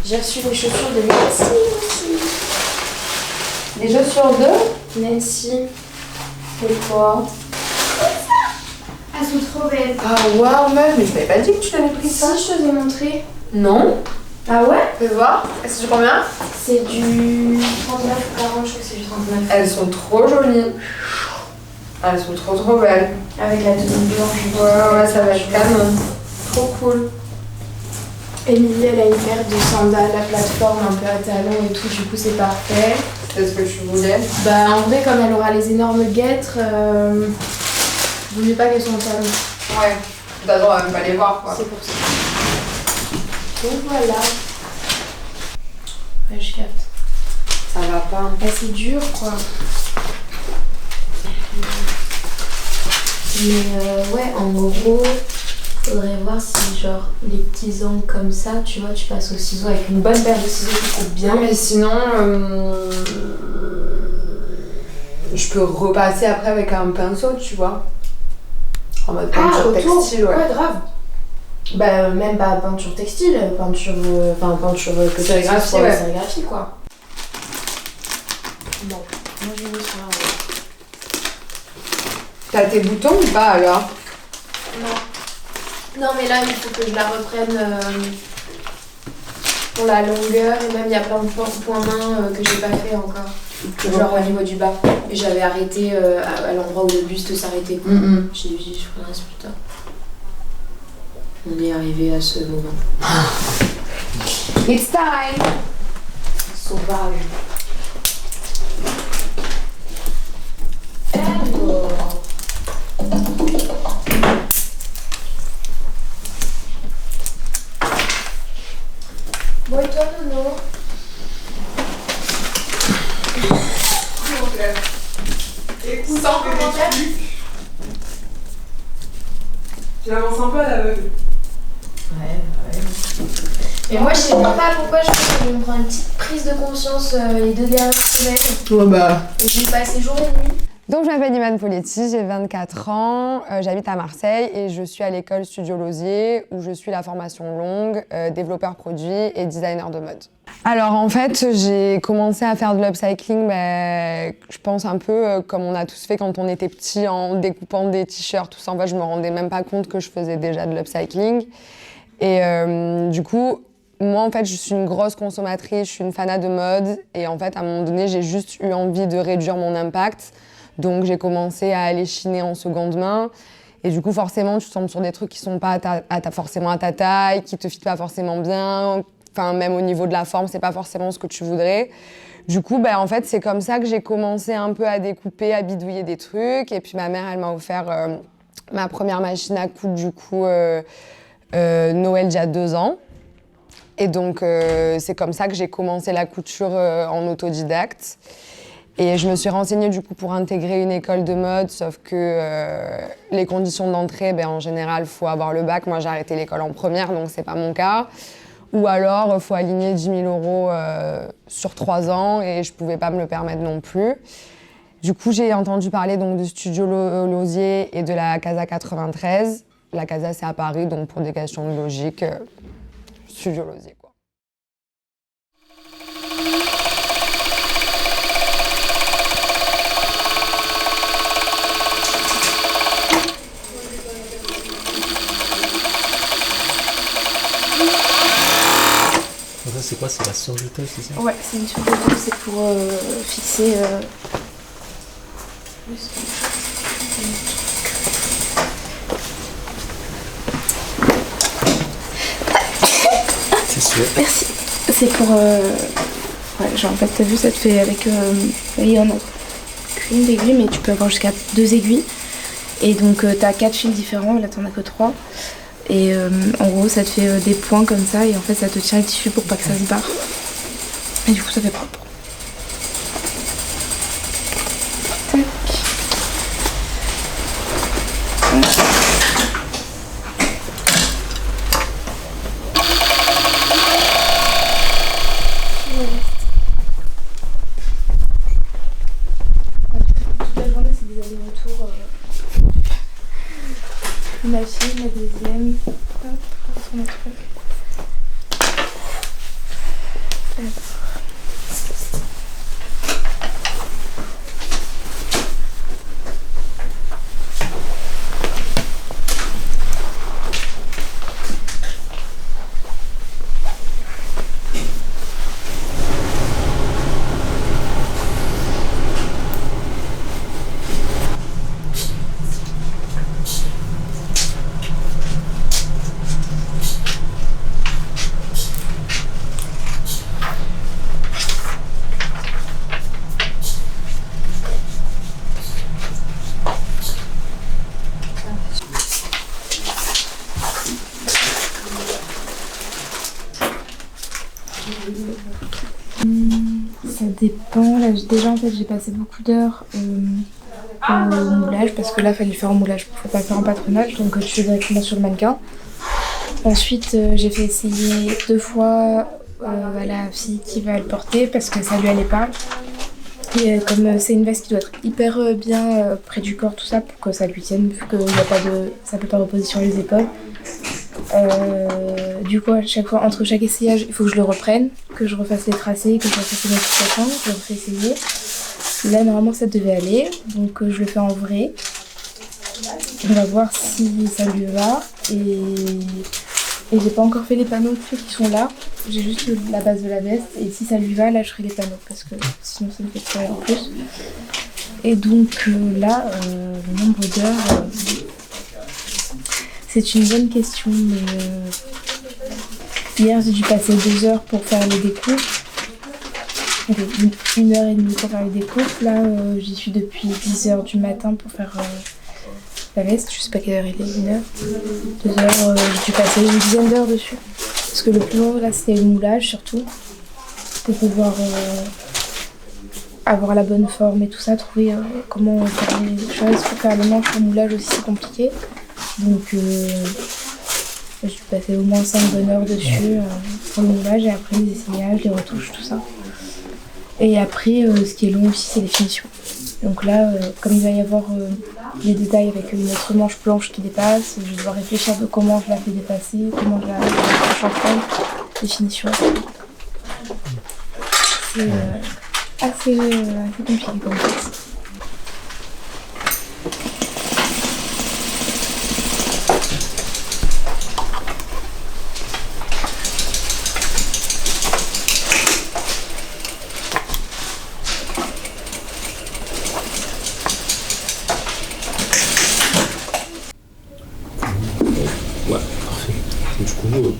J'ai reçu les chaussures de Nancy aussi. Les chaussures de Nancy. C'est quoi? Elles sont trop belles. Ah waouh meuf, mais je t'avais pas dit que tu t'avais pris ça. Si, je te l'ai montré. Non. Ah ouais? Fais voir. Est-ce que c'est combien? C'est du 39 ou 40, je crois que c'est du 39. Elles sont trop jolies. Elles sont trop belles. Avec la tenue blanche. Ouais, ça va être canon. Trop cool. Émilie, elle a une paire de sandales à plateforme un peu à talons et tout, du coup c'est parfait. C'est ce que tu voulais. Bah en vrai, comme elle aura les énormes guêtres, vaut mieux pas qu'elles soient en talons. Ouais. De toute façon, on va même pas les voir quoi. C'est pour ça. Donc voilà. Ouais, je capte. Ça va pas. Bah, c'est dur quoi. Mais ouais, en gros, faudrait voir si genre les petits angles comme ça, tu vois, tu passes au ciseau avec une bonne paire de ciseaux qui coupe bien. Mais sinon, je peux repasser après avec un pinceau, tu vois. En mode peinture textile, ouais. Ouais, grave. Bah même pas peinture textile, peinture que sérigraphie, ouais. ouais. Sérigraphie quoi. Bon, moi j'ai mis ça. T'as tes boutons ou pas alors? Non. Non mais là il faut que je la reprenne pour la longueur et même il y a plein de points mains que j'ai pas fait encore. Genre au niveau du bas. Et j'avais arrêté à l'endroit où le buste s'arrêtait. J'ai dit je ferai un reste plus tard. On est arrivé à ce moment. It's time! Sauvage. Alors. Bon et toi Nono? Sans commentaire. Tu avances un peu à l'aveugle. Ouais. Et moi je sais même pas pourquoi je me prends une petite prise de conscience les 2 dernières semaines. Ouais bah. Et j'ai passé jour et nuit. Donc je m'appelle Imane Poletti, j'ai 24 ans, j'habite à Marseille et je suis à l'école Studio Lausier où je suis la formation longue, développeur produit et designer de mode. Alors en fait, j'ai commencé à faire de l'upcycling, je pense un peu comme on a tous fait quand on était petit en découpant des t-shirts, tout ça. En fait, je me rendais même pas compte que je faisais déjà de l'upcycling. Et du coup, moi en fait, je suis une grosse consommatrice, je suis une fanat de mode et en fait, à un moment donné, j'ai juste eu envie de réduire mon impact. Donc j'ai commencé à aller chiner en seconde main. Et du coup, forcément, tu tombes sur des trucs qui sont pas forcément à ta taille, qui te fitent pas forcément bien. Enfin, même au niveau de la forme, c'est pas forcément ce que tu voudrais. Du coup, en fait, c'est comme ça que j'ai commencé un peu à découper, à bidouiller des trucs. Et puis ma mère, elle m'a offert ma première machine à coudre, du coup, Noël, il y a 2 ans. Et donc, c'est comme ça que j'ai commencé la couture en autodidacte. Et je me suis renseignée du coup pour intégrer une école de mode, sauf que les conditions d'entrée, en général, il faut avoir le bac. Moi, j'ai arrêté l'école en première, donc c'est pas mon cas. Ou alors, il faut aligner 10 000 € sur 3 ans et je pouvais pas me le permettre non plus. Du coup, j'ai entendu parler donc, du Studio Lausier et de la Casa 93. La Casa, c'est à Paris, donc pour des questions de logique, Studio Lausier, quoi. Ça, c'est quoi? C'est la surjeteuse, c'est ça? Ouais, c'est une surjeteuse, c'est pour fixer. C'est sûr. Merci. C'est pour. Ouais, genre en fait, t'as vu, ça te fait avec. Il y en a qu'une d'aiguille, mais tu peux avoir jusqu'à 2 aiguilles. Et donc, t'as 4 fils différents, là t'en as que 3. Et en gros, ça te fait des points comme ça, et en fait, ça te tient le tissu pour pas que ça se barre. Et du coup, ça fait propre. Tac. Toute la journée, c'est des allers-retours. Une machine, la deuxième. Hop, on va se remettre. Ça dépend. Là, déjà, en fait, j'ai passé beaucoup d'heures au moulage parce que là, il fallait faire en moulage. Il ne faut pas faire en patronage, donc je fais directement sur le mannequin. Ensuite, j'ai fait essayer 2 fois à la fille qui va le porter parce que ça lui allait pas. Et comme c'est une veste qui doit être hyper bien près du corps, tout ça, pour que ça lui tienne, vu que ça ne peut pas reposer sur les épaules. Du coup, à chaque fois, entre chaque essayage, il faut que je le reprenne, que je refasse les tracés, que je refasse les modifications, je le refais essayer. Là, normalement, ça devait aller, donc je le fais en vrai. On va voir si ça lui va. Et j'ai pas encore fait les panneaux ceux qui sont là. J'ai juste la base de la veste. Et si ça lui va, là, je ferai les panneaux, parce que sinon, ça me fait travailler en plus. Et donc là, le nombre d'heures... c'est une bonne question, mais hier j'ai dû passer 2 heures pour faire les découpes. Okay, 1h30 pour faire les découpes. Là, j'y suis depuis 10h du matin pour faire la veste. Je sais pas quelle heure il est, 1h. 2 heures, j'ai dû passer une dizaine d'heures dessus. Parce que le plus long, là, c'était le moulage surtout. Pour pouvoir avoir la bonne forme et tout ça, trouver comment faire les choses. Pour faire les manches en moulage aussi, c'est compliqué. Donc j'ai passé au moins 5 bonnes heures dessus pour le moulage et après les essayages, les retouches, tout ça. Et après, ce qui est long aussi, c'est les finitions. Donc là, comme il va y avoir les détails avec une autre manche blanche qui dépasse, je vais devoir réfléchir de comment je la fais dépasser, comment je la couche en forme, les finitions. C'est assez compliqué comme ça.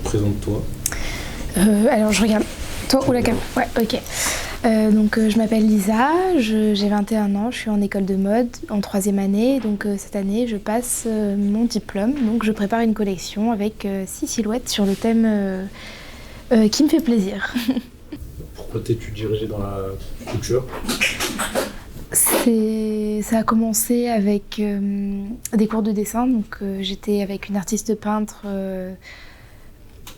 Présente-toi. Alors je regarde. Toi ou la caméra? Ouais, ok. Donc je m'appelle Lisa, j'ai 21 ans, je suis en école de mode en 3e année. Donc cette année je passe mon diplôme. Donc je prépare une collection avec 6 silhouettes sur le thème qui me fait plaisir. Pourquoi t'es-tu dirigée dans la couture? Ça a commencé avec des cours de dessin. Donc j'étais avec une artiste peintre.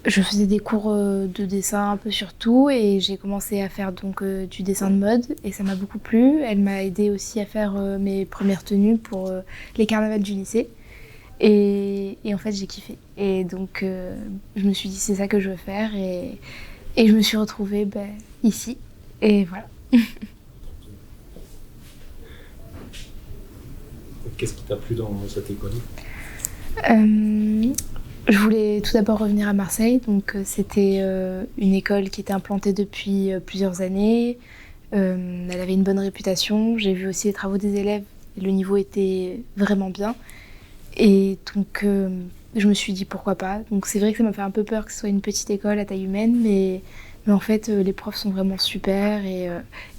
Je faisais des cours de dessin un peu sur tout et j'ai commencé à faire donc du dessin de mode et ça m'a beaucoup plu. Elle m'a aidée aussi à faire mes premières tenues pour les carnavals du lycée et en fait j'ai kiffé. Et donc je me suis dit c'est ça que je veux faire et je me suis retrouvée ici et voilà. Qu'est-ce qui t'a plu dans cette école? Je voulais tout d'abord revenir à Marseille, donc c'était une école qui était implantée depuis plusieurs années. Elle avait une bonne réputation, j'ai vu aussi les travaux des élèves, le niveau était vraiment bien. Et donc je me suis dit pourquoi pas. Donc c'est vrai que ça m'a fait un peu peur que ce soit une petite école à taille humaine, mais en fait les profs sont vraiment super et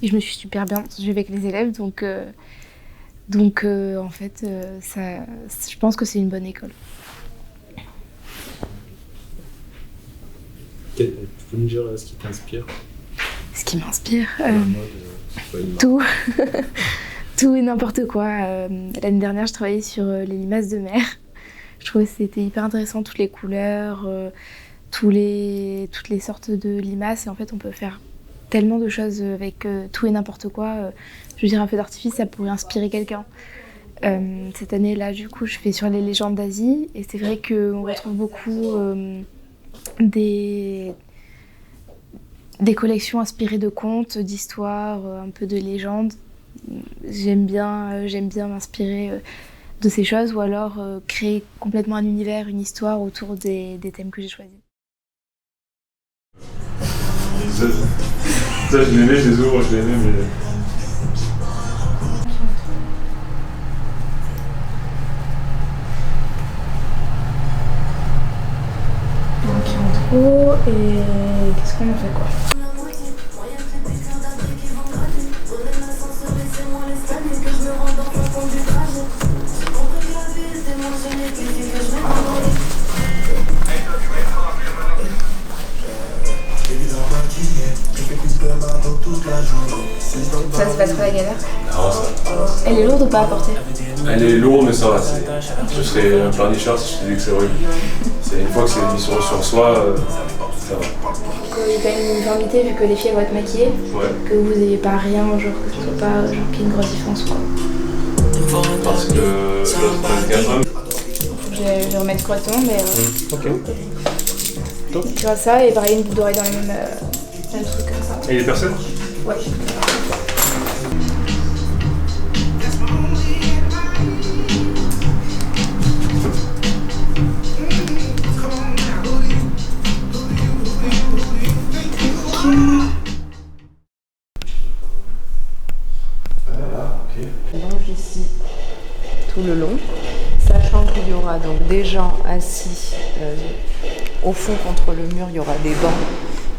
je me suis super bien entendue avec les élèves. Donc en fait je pense que c'est une bonne école. Tu peux me dire ce qui t'inspire? Ce qui m'inspire mode, tout. Tout et n'importe quoi. L'année dernière, je travaillais sur les limaces de mer. Je trouvais que c'était hyper intéressant, toutes les couleurs, toutes les sortes de limaces. Et en fait, on peut faire tellement de choses avec tout et n'importe quoi. Je veux dire, un feu d'artifice, ça pourrait inspirer quelqu'un. Cette année-là, du coup, je fais sur les légendes d'Asie. Et c'est vrai qu'on retrouve beaucoup des collections inspirées de contes, d'histoires, un peu de légendes. J'aime bien m'inspirer de ces choses ou alors créer complètement un univers, une histoire autour des thèmes que j'ai choisis. Ça je l'aimais, je les ouvre, je l'aimais, mais... Et qu'est-ce qu'on en fait quoi? Baby, Ça, c'est pas trop la galère. Non, ça va. Elle est lourde ou pas à porter? Elle est lourde, mais ça va. Je serais un pleurnichard si je te dis que c'est horrible. Une fois que c'est mis sur soi, ça va. Il y a une uniformité vu que les filles elles vont être maquillées. Ouais. Que vous ayez pas rien, genre que ce soit pas genre qu'il y ait une grosse différence quoi. Parce que l'autre mannequin, Je vais remettre correctement, mais ok. Top. tu vois ça et pareil une boucle d'oreille dans les mêmes trucs comme ça. Et les personnes? Ouais. Mange ici tout le long, sachant qu'il y aura donc des gens assis au fond contre le mur, il y aura des bancs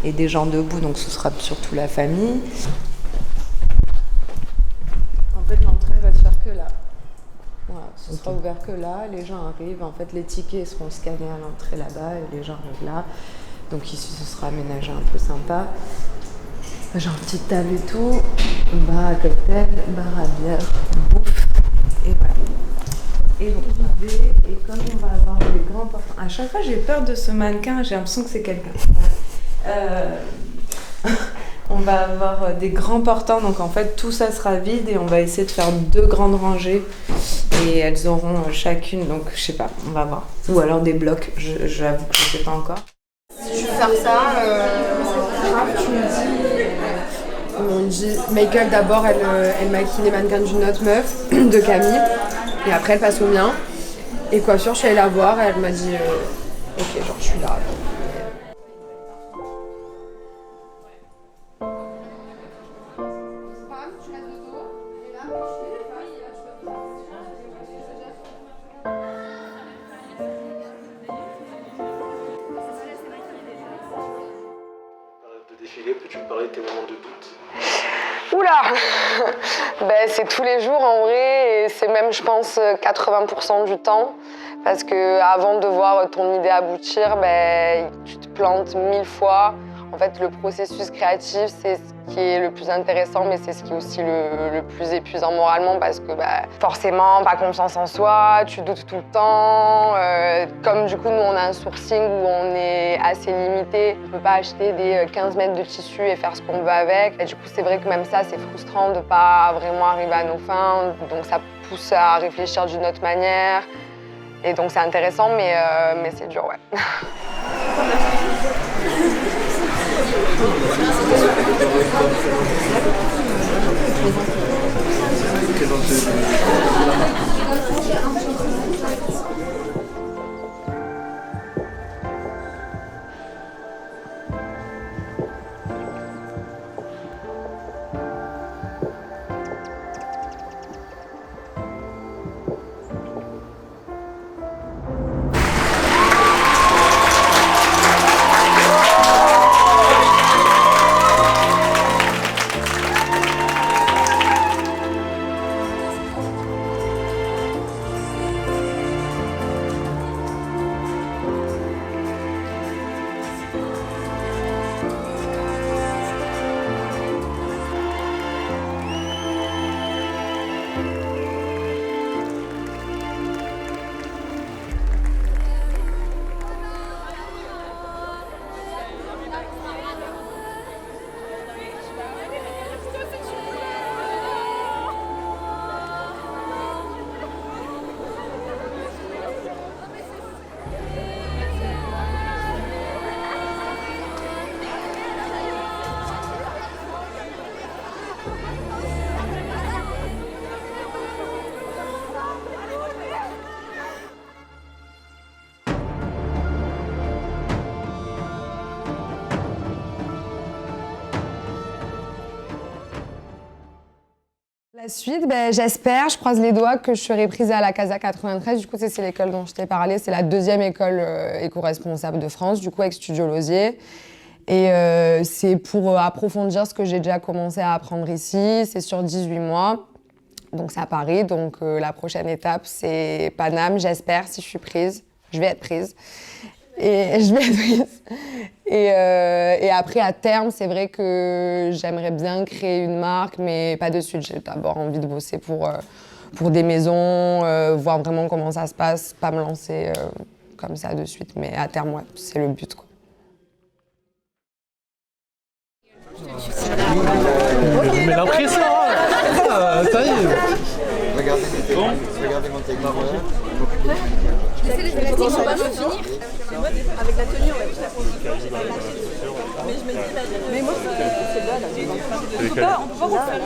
et des gens debout, donc ce sera surtout la famille. En fait, l'entrée va se faire que là. Voilà, ce sera ouvert que là, les gens arrivent, en fait les tickets seront scannés à l'entrée là-bas et les gens arrivent là. Donc ici ce sera aménagé un peu sympa. Genre petite table et tout, bar à cocktail, bar à bière, bouffe, et voilà. Et donc l'idée, et comme on va avoir des grands portants, à chaque fois j'ai peur de ce mannequin, j'ai l'impression que c'est quelqu'un. On va avoir des grands portants, donc en fait tout ça sera vide et on va essayer de faire 2 grandes rangées et elles auront chacune, donc je sais pas, on va voir. Ou alors des blocs, j'avoue que je sais pas encore. Si tu veux faire ça, tu me dis... On dit make-up d'abord, elle maquille les mannequins d'une autre meuf, de Camille, et après elle passe au mien. Et coiffure, je suis allée la voir et elle m'a dit ok, genre je suis là. De défilé, peux-tu me parler de tes moments de doute? Oula ben, c'est tous les jours en vrai, et c'est même je pense 80% du temps. Parce que avant de voir ton idée aboutir, ben, tu te plantes 1000 fois. En fait, le processus créatif, c'est ce qui est le plus intéressant, mais c'est ce qui est aussi le plus épuisant moralement parce que forcément, pas confiance en soi, tu doutes tout le temps. Comme du coup, nous, on a un sourcing où on est assez limité. On ne peut pas acheter des 15 mètres de tissu et faire ce qu'on veut avec. Et du coup, c'est vrai que même ça, c'est frustrant de ne pas vraiment arriver à nos fins. Donc ça pousse à réfléchir d'une autre manière. Et donc c'est intéressant, mais c'est dur, ouais. La suite, j'espère, je croise les doigts que je serai prise à la Casa 93. Du coup, c'est l'école dont je t'ai parlé. C'est la 2e école éco-responsable de France, du coup, avec Studio Lausier. Et c'est pour approfondir ce que j'ai déjà commencé à apprendre ici. C'est sur 18 mois. Donc, c'est à Paris. Donc, la prochaine étape, c'est Paname, j'espère, si je suis prise. Je vais être prise. Et je vais être prise. Et après, à terme, c'est vrai que j'aimerais bien créer une marque, mais pas de suite. J'ai d'abord envie de bosser pour des maisons, voir vraiment comment ça se passe, pas me lancer comme ça de suite. Mais à terme, ouais, c'est le but, quoi. Mais l'impression, ça y est. Regardez mon technique. Avec la tenue, on va plus la mais je me dis, mais moi, c'est là. On peut pas refaire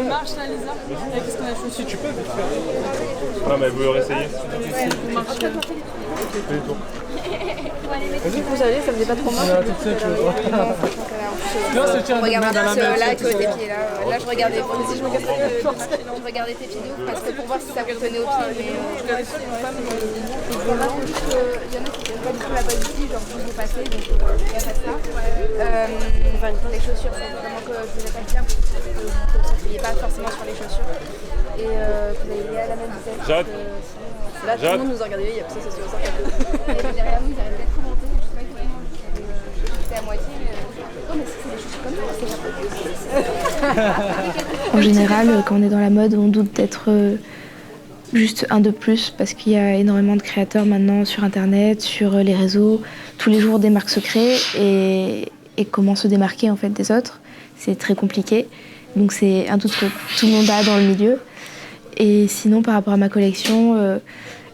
une marche là, Lisa, avec ce qu'on a choisi. Si tu peux, vite faire. Ah, mais vous l'aurez essayé. Vas-y, vous allez, ça faisait pas trop mal. Regarde là, avec tes pieds là. Là, je regardais. Je regardais tes pieds parce que pour voir si ça vous tenait au pied. Mais il y en a qui n'aiment pas du tout la base ici, genre vous passez, donc il y a pas de ça. Les chaussures, c'est vraiment que je vous ai pas bien pour que vous ne concentriez pas forcément sur les chaussures. Et que vous ayez à la même vitesse. Jade. Là, tout le monde nous a regardé, il y a ça, c'est sûr. Et derrière nous, ils avaient peut-être commenté, je sais pas exactement. C'était à moitié, mais non, mais c'est des chaussures comme ça, c'est en général, quand on est dans la mode, on doute d'être juste un de plus parce qu'il y a énormément de créateurs maintenant sur internet, sur les réseaux. Tous les jours, des marques se créent et comment se démarquer en fait des autres, c'est très compliqué. Donc c'est un doute que tout le monde a dans le milieu. Et sinon, par rapport à ma collection,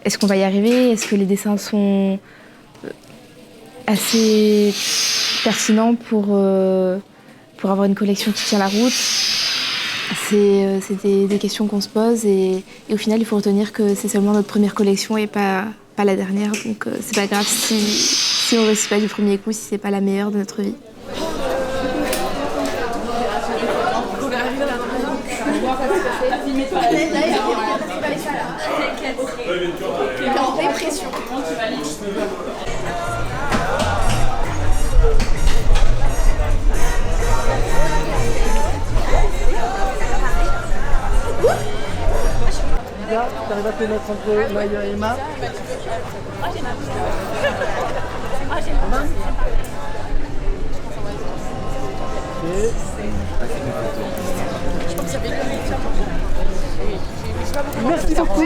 est-ce qu'on va y arriver? Est-ce que les dessins sont assez pertinents pour avoir une collection qui tient la route? C'est des questions qu'on se pose et au final, il faut retenir que c'est seulement notre première collection et pas la dernière. Donc c'est pas grave si on ne réussit pas du premier coup, si c'est pas la meilleure de notre vie. Là, tu arrives à te mettre entre Maya et Emma. Merci beaucoup.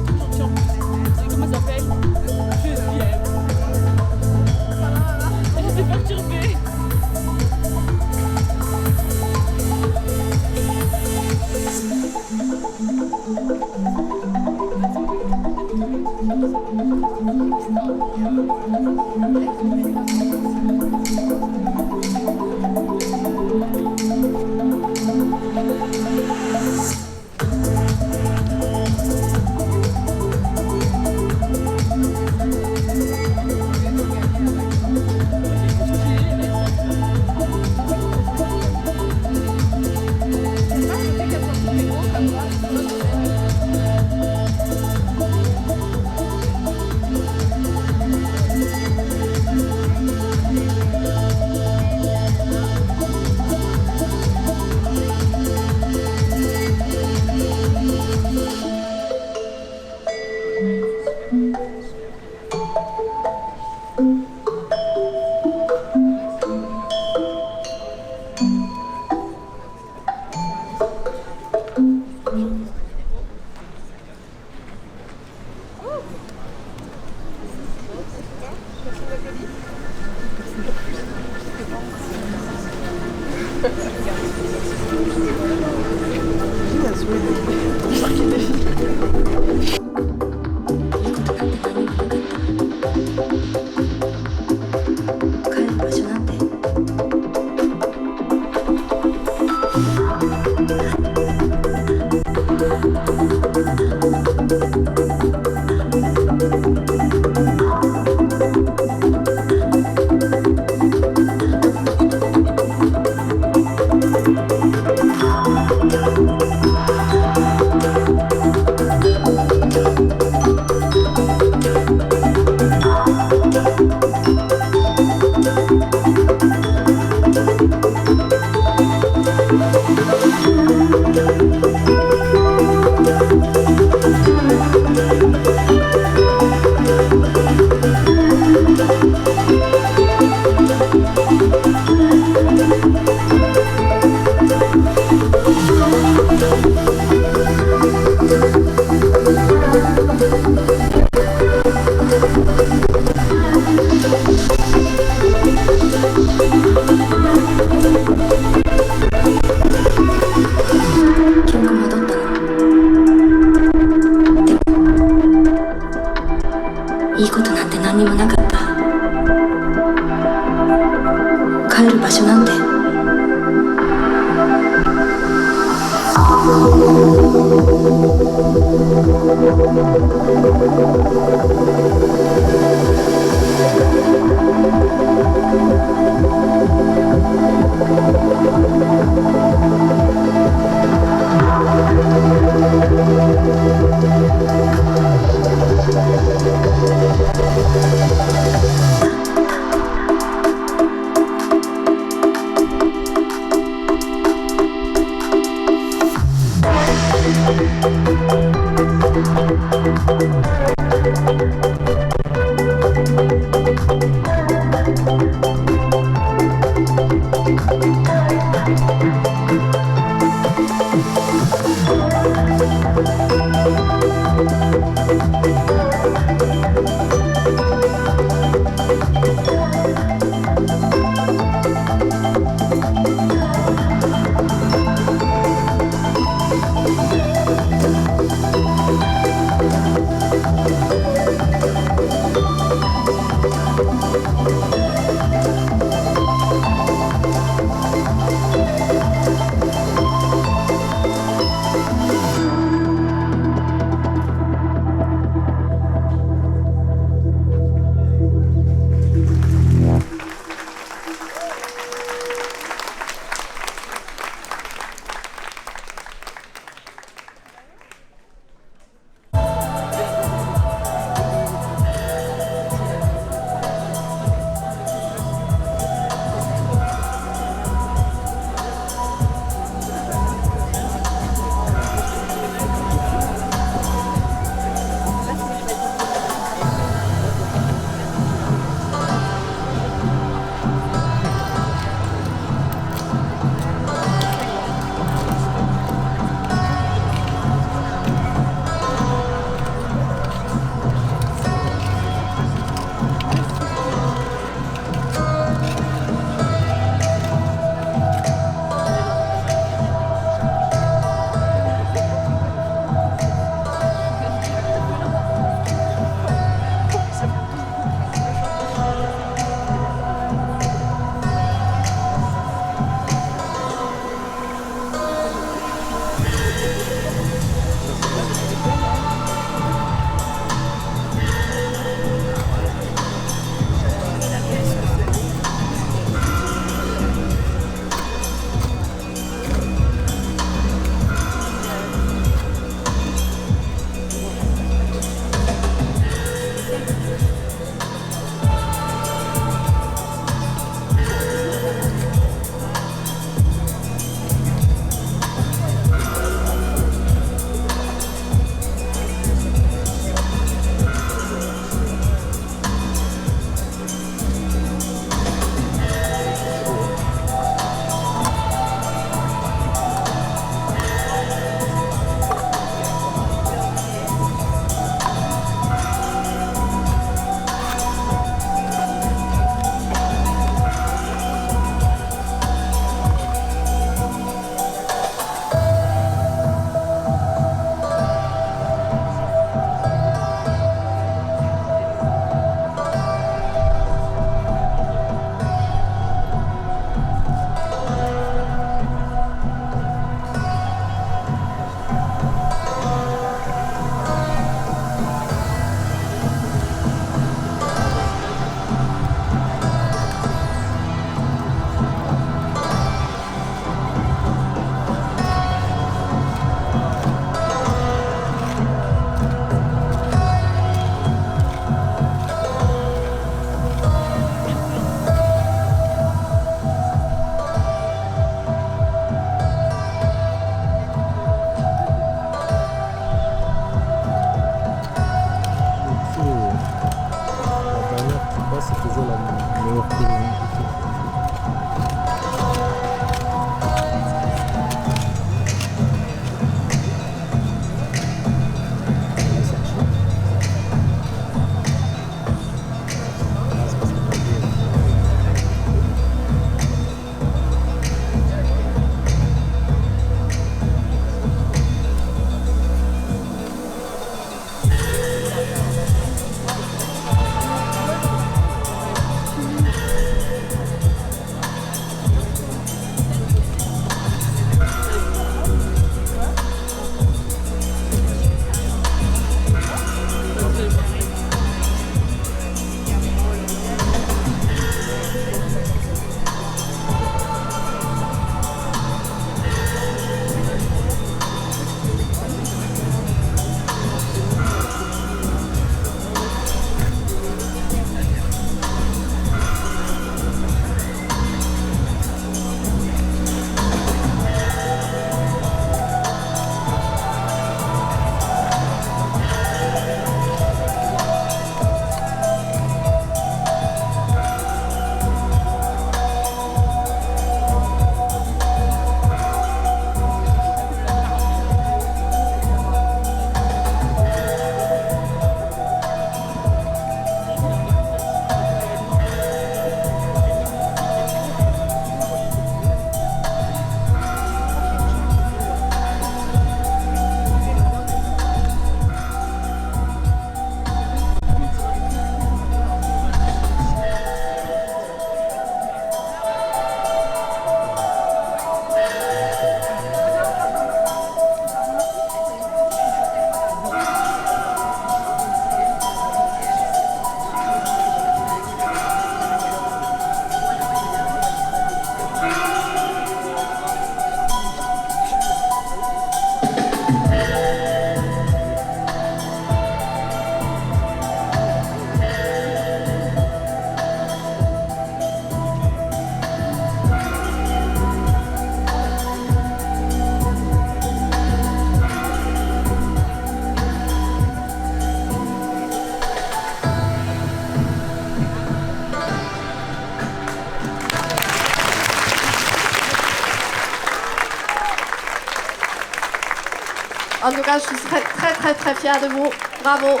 En tout cas, je suis très fière de vous. Bravo.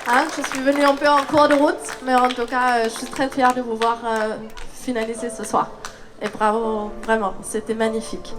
Hein, je suis venue un peu en cours de route, mais en tout cas, je suis très fière de vous voir finaliser ce soir. Et bravo, vraiment, c'était magnifique.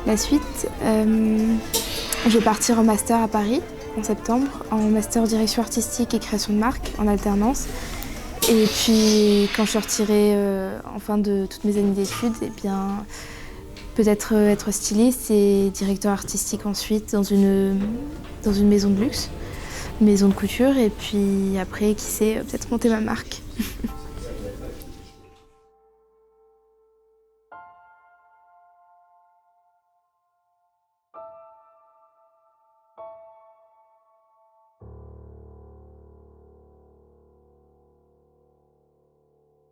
La suite, je vais partir en master à Paris en septembre, en master direction artistique et création de marque, en alternance. Et puis quand je sortirai en fin de toutes mes années d'études, eh bien, peut-être être styliste et directeur artistique ensuite dans une maison de luxe, une maison de couture. Et puis après, qui sait, peut-être monter ma marque.